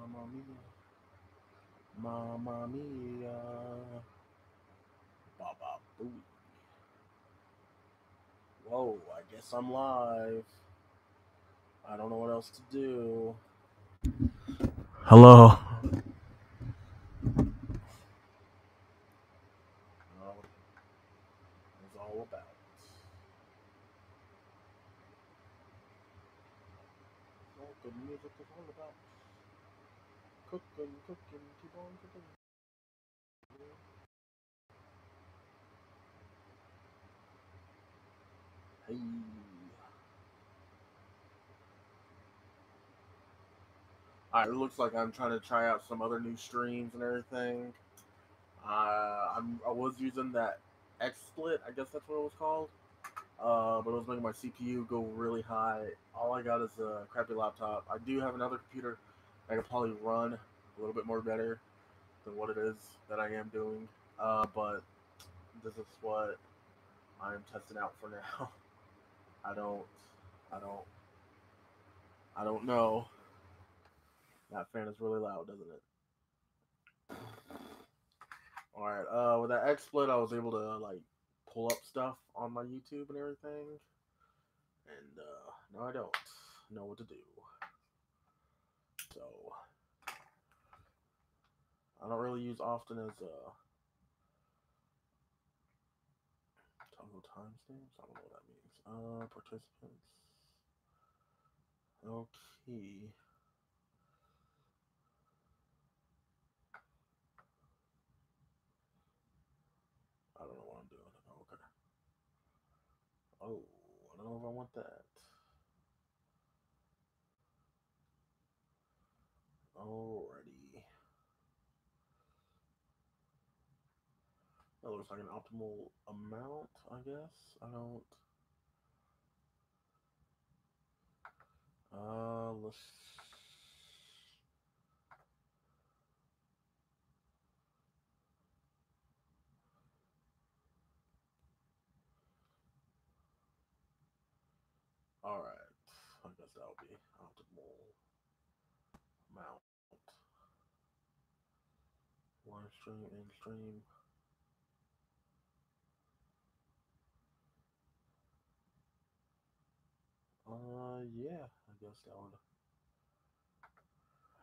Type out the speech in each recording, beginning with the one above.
Mamma mia, mamma mia, baba booey. Whoa, I guess I'm live. I don't know what else to do. Hello. What it's all about. What the music is all about. Cooking, cooking, keep on cooking. Hey. Alright, it looks like I'm trying to try out some other new streams and everything. I was using that XSplit, I guess that's what it was called. But it was making my CPU go really high. All I got is a crappy laptop. I do have another computer that can probably run a little bit more better than what it is that I am doing. But this is what I am testing out for now. I don't, I don't, I don't know. That fan is really loud, doesn't it? All right. With that XSplit, I was able to like pull up stuff on my YouTube and everything, and now I don't know what to do. So I don't really use often as toggle timestamps. I don't know what that means. Participants. Okay. I don't know what I'm doing. Okay. Oh, I don't know if I want that. Alrighty. That looks like an optimal amount, I guess. I don't. Let's. Alright. I guess that'll be optimal amount. Live stream, in stream. Yeah. I guess that would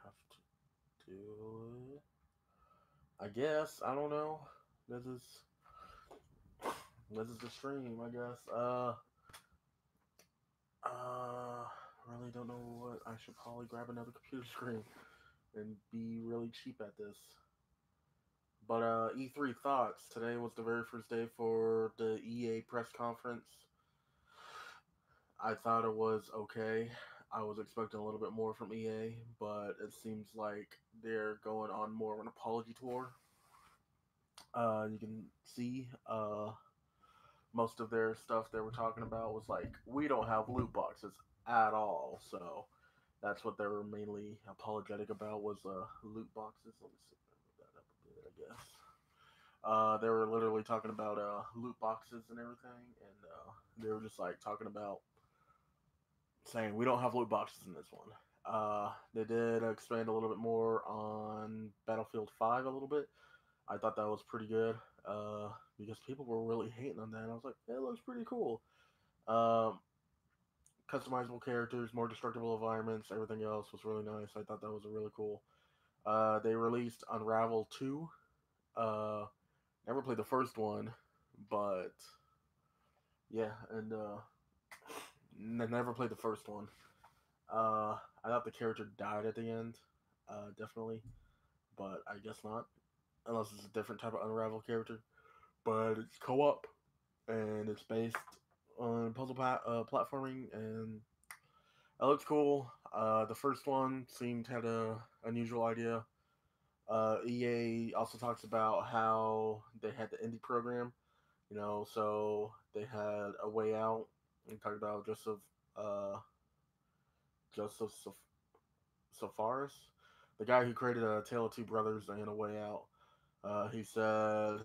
have to do it. I guess. I don't know. This is this is the stream, I guess. Really don't know what I should probably grab another computer screen and be really cheap at this. But E3 thoughts. Today was the very first day for the EA press conference. I thought it was okay. I was expecting a little bit more from EA, but it seems like they're going on more of an apology tour. You can see most of their stuff they were talking about was like, we don't have loot boxes at all. So that's what they were mainly apologetic about was loot boxes. Let me see if I move that up a bit, I guess. They were literally talking about loot boxes and everything, and they were just like talking about saying we don't have loot boxes in this one. They did expand a little bit more on Battlefield 5 a little bit. I thought that was pretty good because people were really hating on that. And I was like, it looks pretty cool. Um, Customizable characters, more destructible environments, everything else was really nice. I thought that was really cool. They released Unravel 2. Uh, Never played the first one, but yeah, and never played the first one. I thought the character died at the end, definitely, but I guess not, unless it's a different type of Unravel character. But it's co-op, and it's based on platforming, and it looks cool. The first one seemed had a unusual idea. EA also talks about how they had the indie program, so they had a way out. And talked about Joseph Safaris, the guy who created A Tale of Two Brothers and A Way Out. He said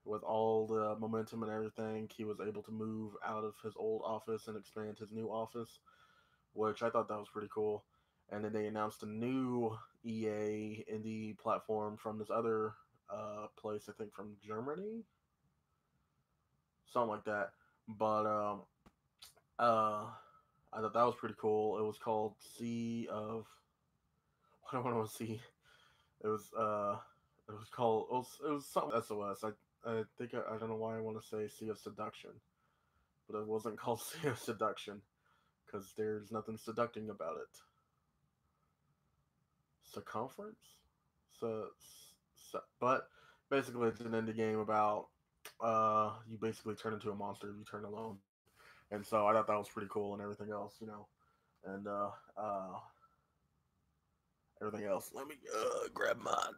with all the momentum and everything, he was able to move out of his old office and expand his new office, which I thought that was pretty cool. and then they announced a new EA indie platform from this other place, I think from Germany, something like that. But uh, I thought that was pretty cool. It was called Sea of what do I want to see? It was it was called it was something SOS. I think I don't know why I want to say Sea of Seduction, but it wasn't called Sea of Seduction because there's nothing seducting about it. Circumference, but basically it's an indie game about you basically turn into a monster if you turn alone, and so I thought that was pretty cool and everything else, and everything else. Let me grab mine.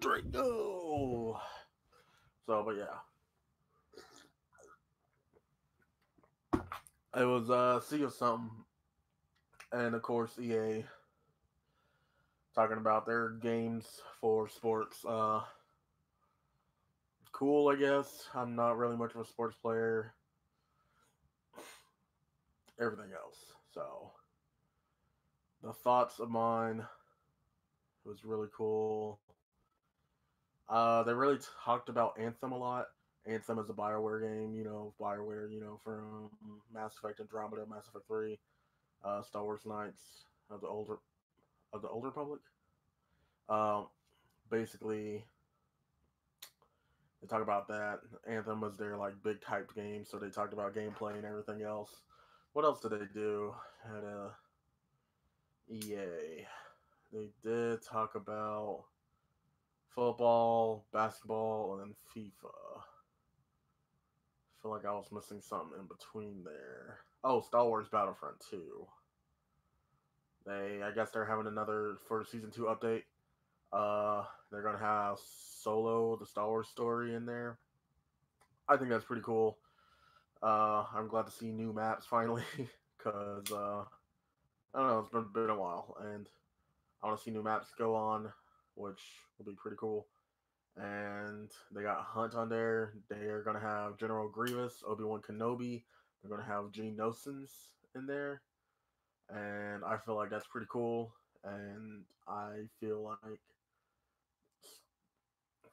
Drink. Oh. So, but yeah, it was Sea of something, and of course EA talking about their games for sports. Cool, I guess. I'm not really much of a sports player. Everything else. So, the thoughts of mine was really cool. They really talked about Anthem a lot. Anthem is a Bioware game, Bioware, from Mass Effect Andromeda, Mass Effect 3, Star Wars Knights of the Old Republic. Um, Basically, they talk about that. Anthem was their like big typed game, so they talked about gameplay and everything else. What else did they do at EA? They did talk about football, basketball, and then FIFA. I feel like I was missing something in between there. Oh, Star Wars Battlefront 2. I guess they're having another for season 2 update. They're gonna have Solo, the Star Wars story in there. I think that's pretty cool. I'm glad to see new maps finally, because I don't know, it's been a while, and I want to see new maps go on, which will be pretty cool. And they got Hunt on there. They're gonna have General Grievous, Obi-Wan Kenobi. They're gonna have Gene Nosins in there, and I feel like that's pretty cool. And I feel like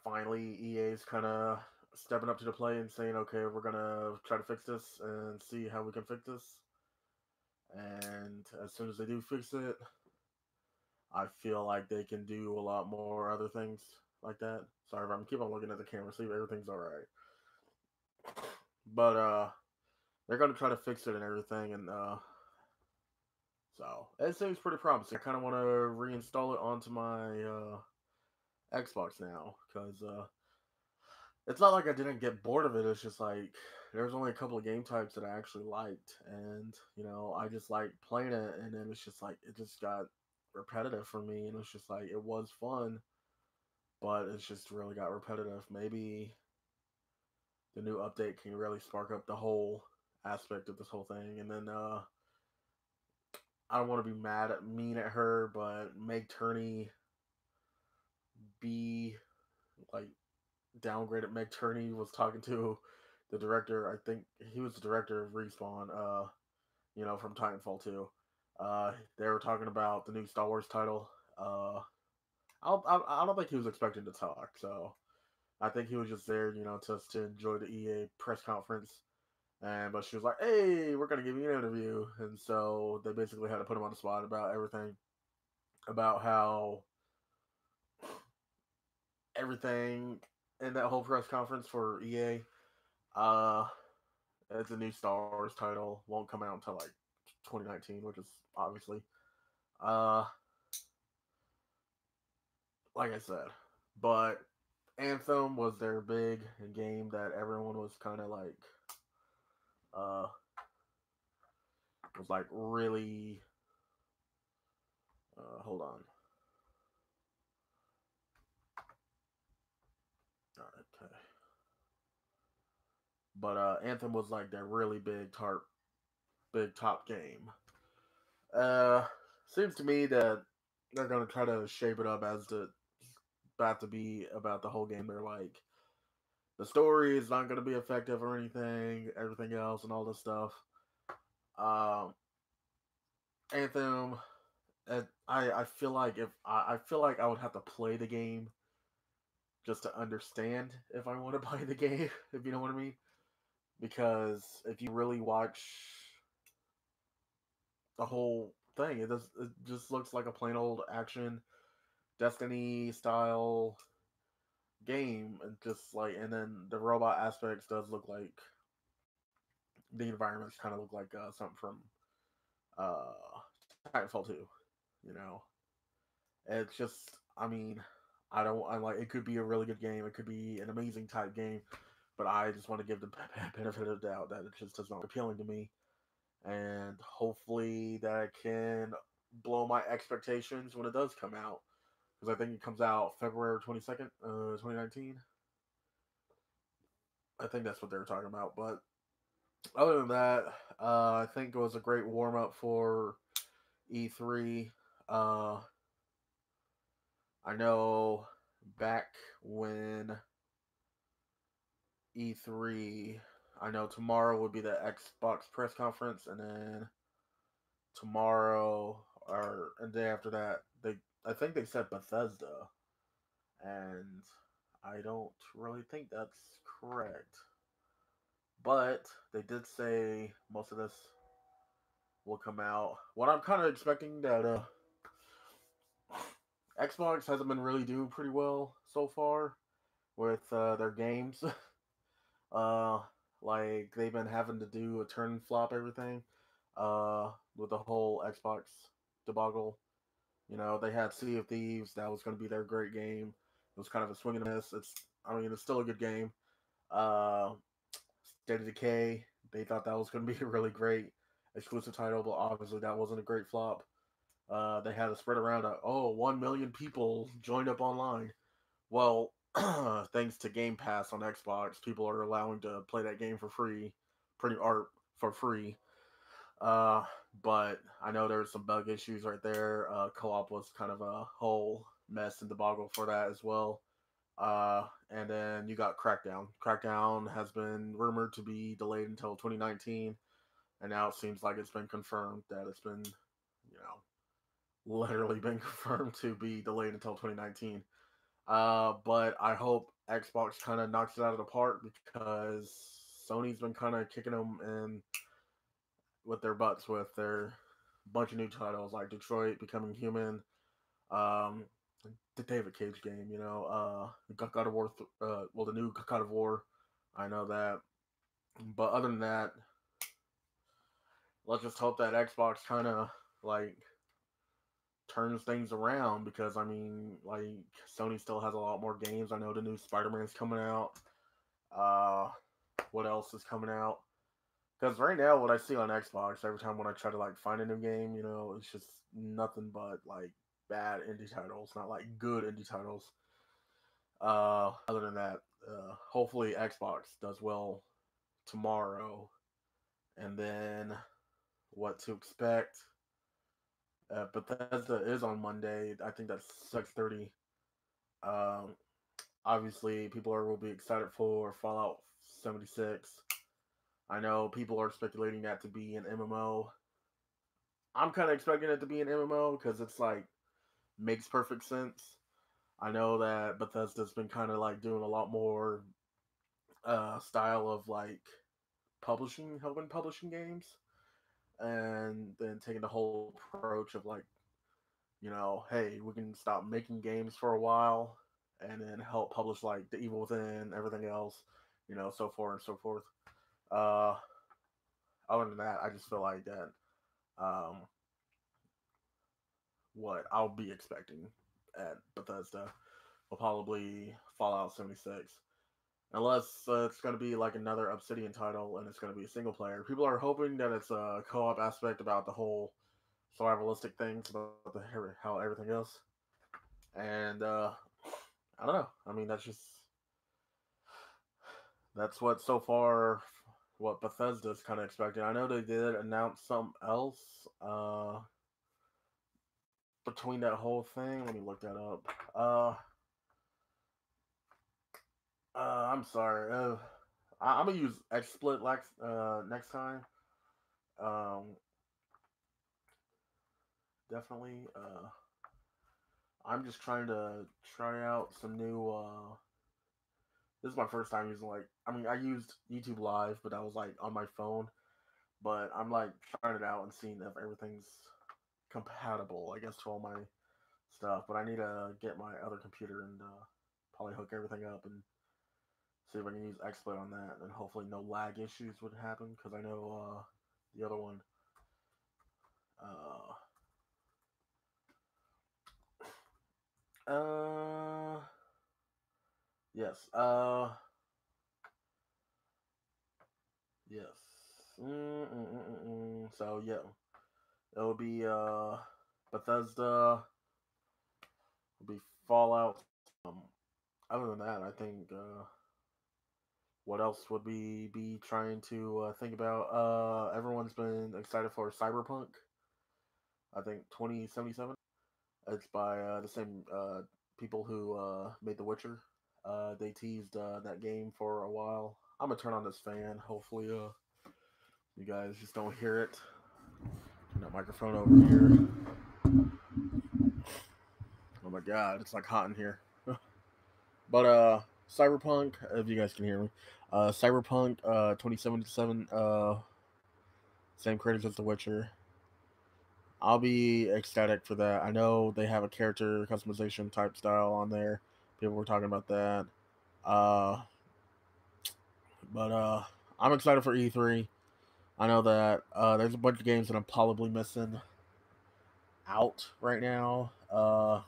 finally EA's kind of stepping up to the plate and saying, okay, we're gonna try to fix this and see how we can fix this. And as soon as they do fix it, I feel like they can do a lot more other things like that. Sorry, I'm keep on looking at the camera, see if everything's all right. But they're gonna try to fix it and everything, and so it seems pretty promising. I kind of want to reinstall it onto my Xbox now because it's not like I didn't get bored of it. It's just like there's only a couple of game types that I actually liked, and I just like playing it, and then it's just like it just got repetitive for me, and it's just like it was fun, but it's just really got repetitive. Maybe the new update can really spark up the whole aspect of this whole thing, and then I don't want to be mean at her, but Meg Turney be like downgraded. Meg Turney was talking to the director. I think he was the director of Respawn. From Titanfall 2. They were talking about the new Star Wars title. I don't think he was expecting to talk, so I think he was just there, just to enjoy the EA press conference. But she was like, "Hey, we're gonna give you an interview," and so they basically had to put him on the spot about everything, about how everything in that whole press conference for EA. Uh, it's a new Star Wars title, won't come out until like 2019, which is obviously, uh, like I said, but Anthem was their big game that everyone was kind of like, uh, was like really. Hold on. All right, okay. But Anthem was like their really big top game. Uh, Seems to me that they're gonna try to shape it up as the about to be about the whole game. They're like the story is not gonna be effective or anything, everything else and all this stuff. Um, Anthem I feel like if I feel like I would have to play the game just to understand if I want to play the game, if you know what I mean. Because if you really watch the whole thing, it just looks like a plain old action Destiny style game, and just like, and then the robot aspects does look like the environments kind of look like something from uh Titanfall 2. You know, it's just, I mean, I'm like, it could be a really good game, it could be an amazing type game, but I just want to give the benefit of the doubt that it just does not appealing to me, and hopefully that can blow my expectations when it does come out, because I think it comes out February 22nd, 2019. I think that's what they were talking about. But other than that, I think it was a great warm up for E3. Uh, I know back when E3, I know tomorrow would be the Xbox press conference, and then tomorrow or a day after that, I think they said Bethesda, and I don't really think that's correct. But they did say most of this will come out. What I'm kind of expecting that Xbox hasn't been really doing pretty well so far with their games. uh, like they've been having to do a turn and flop everything. With the whole Xbox debacle. You know, they had Sea of Thieves. That was going to be their great game. It was kind of a swing and a miss. I mean, it's still a good game. Uh, State of Decay. They thought that was going to be a really great exclusive title, but obviously that wasn't a great flop. They had to spread around. 1 million people joined up online. Well, thanks to Game Pass on Xbox, people are allowing to play that game for free, pretty art for free. Uh, but I know there's some bug issues right there. Co-op was kind of a whole mess and debacle for that as well. And then you got Crackdown. Crackdown has been rumored to be delayed until 2019, and now it seems like it's been confirmed that it's been, you know, literally been confirmed to be delayed until 2019. But I hope Xbox kind of knocks it out of the park, because Sony's been kind of kicking them in with their butts with their bunch of new titles like Detroit Becoming Human, um, the David Cage game, you know, God of War, well, the new God of War, I know that. But other than that, let's just hope that Xbox kind of like turns things around, because I mean, like, Sony still has a lot more games. I know the new Spider-Man's coming out. Uh, what else is coming out? Because right now, what I see on Xbox, every time when I try to like find a new game, you know, it's just nothing but like bad indie titles, not like good indie titles. Other than that, hopefully Xbox does well tomorrow, and then what to expect. Bethesda is on Monday. I think that's 6:30. Um, Obviously, will be excited for Fallout 76. I know people are speculating that to be an MMO. I'm kind of expecting it to be an MMO because it's like makes perfect sense. I know that Bethesda's been kind of like doing a lot more style of like helping publishing games, and then taking the whole approach of like, you know, hey, we can stop making games for a while, and then help publish like The Evil Within, everything else, you know, so forth and so forth. Uh, Other than that, I just feel like that um, what I'll be expecting at Bethesda will probably Fallout 76. Unless it's going to be like another Obsidian title and it's going to be a single player. People are hoping that it's a co op aspect about the whole survivalistic things, about how everything else. And I don't know. I mean, that's what so far what Bethesda's kind of expecting. I know they did announce something else between that whole thing. Let me look that up. I'm sorry. I'm gonna use XSplit next time. Um, definitely. I'm just trying to try out some new. This is my first time using like. I mean, I used YouTube Live, but that was like on my phone. But I'm like trying it out and seeing if everything's compatible, I guess, to all my stuff. But I need to get my other computer and probably hook everything up and see if I can use XSplit on that, and hopefully no lag issues would happen because I know the other one. Uh, uh, yes. Yes. So yeah, it'll be Bethesda. It'll be Fallout. Other than that, I think what else would we be trying to think about? Everyone's been excited for Cyberpunk. I think 2077. It's by the same people who made The Witcher. They teased that game for a while. I'm gonna turn on this fan. Hopefully, you guys just don't hear it. Turn that microphone over here. Oh my god, it's like hot in here. But Cyberpunk, if you guys can hear me, Cyberpunk 2077, same creators as The Witcher. I'll be ecstatic for that. I know they have a character customization type style on there. People were talking about that. Uh, but I'm excited for E3. I know that there's a bunch of games that I'm probably missing out right now. Uh,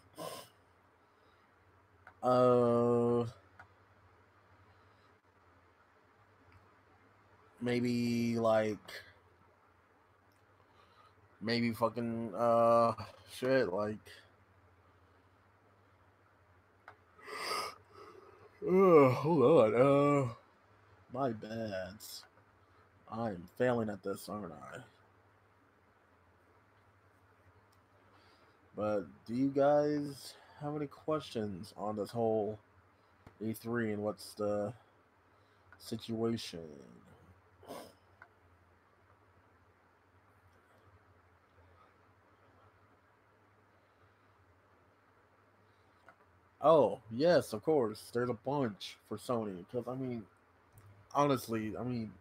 maybe like maybe fucking shit like hold on. My bads. I'm failing at this, aren't I? But do you guys have any questions on this whole E3 and what's the situation? Oh, yes, of course. There's a bunch for Sony. Because, I mean, honestly, I mean,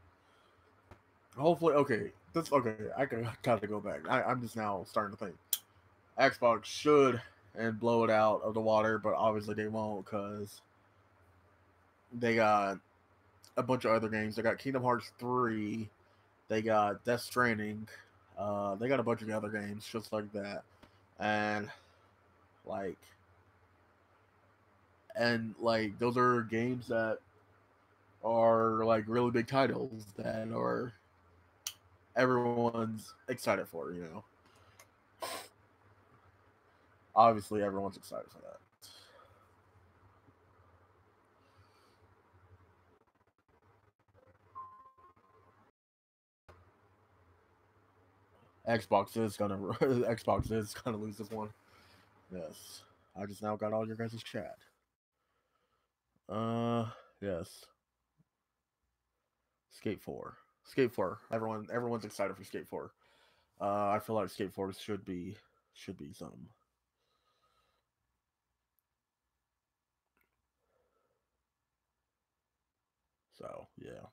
hopefully, okay. This, okay, I gotta go back. I'm just now starting to think. Xbox should and blow it out of the water, but obviously they won't because they got a bunch of other games. They got Kingdom Hearts 3. They got Death Stranding. They got a bunch of other games just like that. And, like, those are games that are like really big titles that are everyone's excited for, you know. Obviously everyone's excited for that. Xbox is gonna lose this one. Yes. I just now got all your guys' chat. Uh yes. Skate 4. Skate 4. Everyone's excited for Skate 4. I feel like Skate 4 should be something. So, yeah.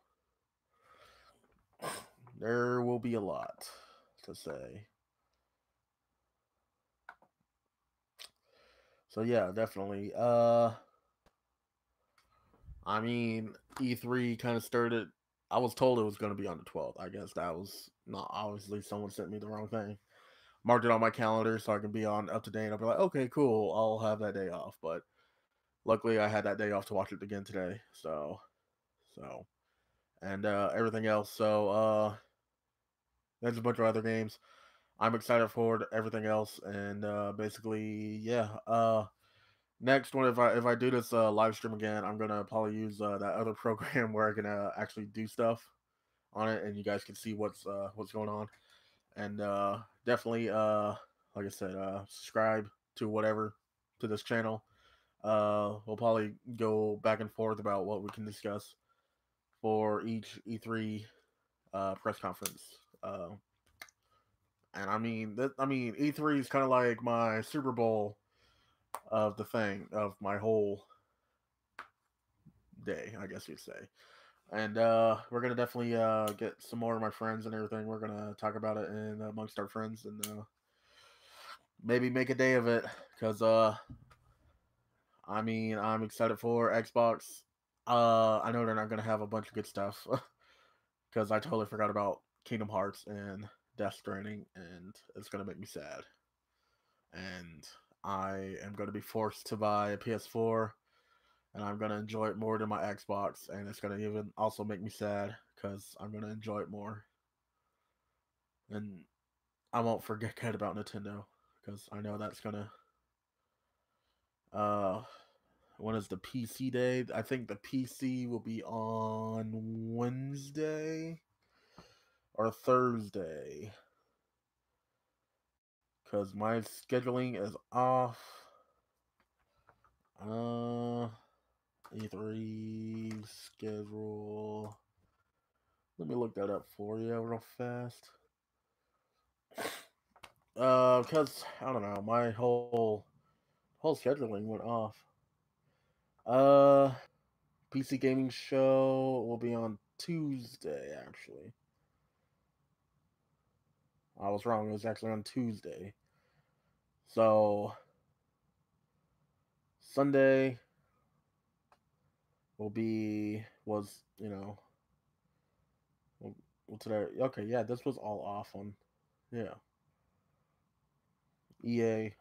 There will be a lot to say. So yeah, definitely. I mean, E3 kind of started. I was told it was going to be on the 12th. I guess that was not obviously someone sent me the wrong thing. Marked it on my calendar so I can be on up to date. I'll be like, okay, cool. I'll have that day off. But luckily, I had that day off to watch it again today. So, and everything else. So, there's a bunch of other games. I'm excited for everything else, and basically, yeah. Next one, if I do this live stream again, I'm gonna probably use that other program where I can actually do stuff on it, and you guys can see what's going on. And definitely, like I said, subscribe to whatever to this channel. We'll probably go back and forth about what we can discuss for each E3 press conference. And I mean, E3 is kind of like my Super Bowl of the thing of my whole day, I guess you'd say. And we're gonna definitely get some more of my friends and everything. We're gonna talk about it in amongst our friends and maybe make a day of it. Cause I mean, I'm excited for Xbox. I know they're not gonna have a bunch of good stuff because I totally forgot about Kingdom Hearts and Death Stranding, and it's gonna make me sad. And I am gonna be forced to buy a PS4, and I'm gonna enjoy it more than my Xbox, and it's gonna even also make me sad because I'm gonna enjoy it more, and I won't forget about Nintendo because I know that's gonna. Uh, when is the PC day? I think the PC will be on Wednesday or Thursday because my scheduling is off. Uh, E3 schedule. Let me look that up for you real fast. Because I don't know, my whole scheduling went off. Uh, PC gaming show will be on Tuesday. Actually, I was wrong. It was actually on Tuesday. So Sunday will be was you know well, today. Okay, yeah, this was all off on yeah EA.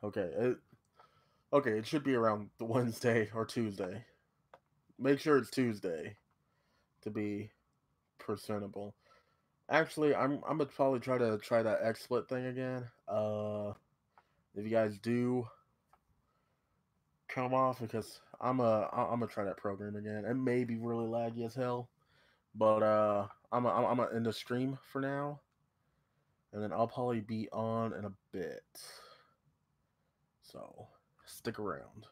Okay, it should be around the Wednesday or Tuesday. Make sure it's Tuesday to be presentable. Actually, I'm gonna probably try that XSplit thing again. If you guys do come off, because I'm gonna try that program again. It may be really laggy as hell, but I'm gonna end the stream for now, and then I'll probably be on in a bit. So stick around.